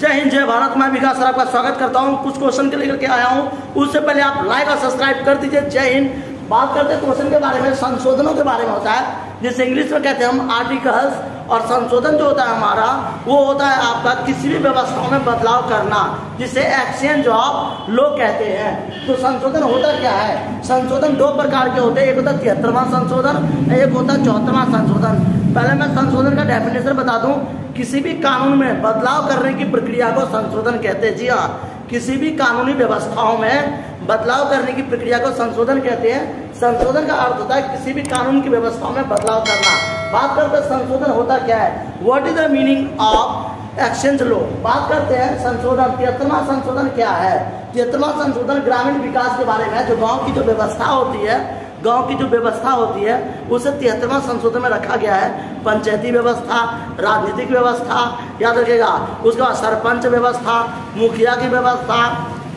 जय हिंद जय भारत। मैं विकास सर आपका स्वागत करता हूं। कुछ क्वेश्चन के लेकर के आया हूं, उससे पहले आप लाइक और सब्सक्राइब कर दीजिए। जय हिंद। बात करते हैं क्वेश्चन के बारे में, संशोधनों के बारे में होता है, जिसे इंग्लिश में कहते हैं हम आर्टिकल्स। और संशोधन जो होता है हमारा, वो होता है आपका किसी भी व्यवस्थाओं में बदलाव करना, जिसे एक्सचेंज ऑफ लॉ कहते हैं। तो संशोधन होता क्या है? संशोधन दो प्रकार के होते हैं, एक होता है 73वां संशोधन, एक होता है 74वां संशोधन। पहले मैं संशोधन का डेफिनेशन बता दूं। किसी भी कानून में बदलाव करने की प्रक्रिया को संशोधन कहते हैं। जी हाँ, किसी भी कानूनी व्यवस्थाओं में बदलाव करने की प्रक्रिया को संशोधन कहते हैं। संशोधन का अर्थ होता है किसी भी कानून की व्यवस्थाओं में बदलाव करना। बात करते हैं संशोधन होता क्या है, what is the meaning of exchange law. बात करते हैं संशोधन, 73वां संशोधन क्या है? 73वां संशोधन ग्रामीण विकास के बारे में, जो गाँव की जो व्यवस्था होती है, गांव की जो व्यवस्था होती है उसे 73वां संशोधन में रखा गया है। पंचायती व्यवस्था, राजनीतिक व्यवस्था, याद रखिएगा। उसके बाद सरपंच व्यवस्था, मुखिया की व्यवस्था,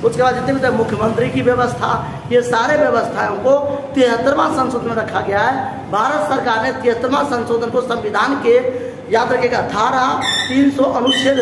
उसके बाद जितने भी मुख्यमंत्री की व्यवस्था, ये सारे व्यवस्थाओं को 73वां संशोधन में रखा गया है। भारत सरकार ने 73वां संशोधन को संविधान के, याद रखिएगा, धारा 300 अनुच्छेद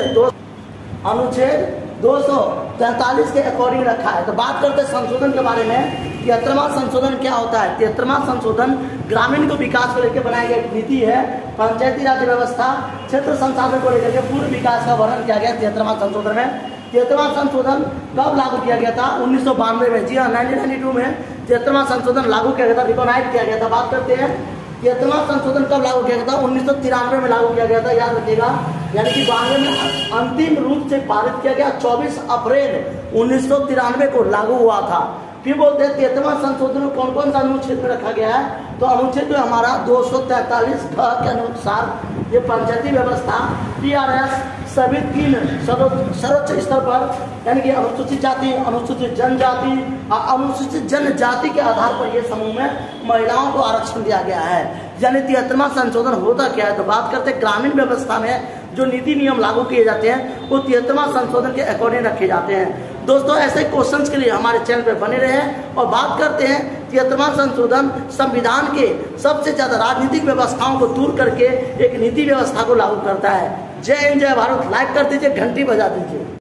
243 के अकॉर्डिंग रखा है। तो बात करते हैं संशोधन के बारे में। 73वां संशोधन क्या होता है? 73वां संशोधन ग्रामीण को विकास को लेकर बनाई गई नीति है। पंचायती राज व्यवस्था, क्षेत्र संसाधन को लेकर के पूर्ण विकास का वर्णन किया गया 73वां संशोधन में। 73वां संशोधन कब लागू किया गया था? 1992 में। जी हाँ, 1992 में 73वां संशोधन लागू किया गया था, रिकॉग्नाइज किया गया था। बात करते हैं 73वां संशोधन कब लागू किया गया था? 1993 में लागू किया गया था, याद रखिएगा। यानी कि 92 में अंतिम रूप से पारित किया गया, 24 अप्रैल 1993 को लागू हुआ था। फिर बोलते हैं 73वां संशोधन में कौन कौन सा अनुच्छेद में रखा गया है? तो अनुच्छेद जो हमारा 243 के अनुसार ये पंचायती व्यवस्था, TRS सभी 3 सर्वोच्च स्तर पर, यानी कि अनुसूचित जाति, अनुसूचित जनजाति और अनुसूचित जनजाति के आधार पर ये समूह में महिलाओं को आरक्षण दिया गया है। यानी 73वां संशोधन होता क्या है? तो बात करते हैं ग्रामीण व्यवस्था में जो नीति नियम लागू किए जाते हैं वो 73वां संशोधन के अकॉर्डिंग रखे जाते हैं। दोस्तों, ऐसे क्वेश्चंस के लिए हमारे चैनल पर बने रहें। और बात करते हैं 73वां संशोधन संविधान के सबसे ज्यादा राजनीतिक व्यवस्थाओं को दूर करके एक नीति व्यवस्था को लागू करता है। जय हिंद जय भारत। लाइक कर दीजिए, घंटी बजा दीजिए।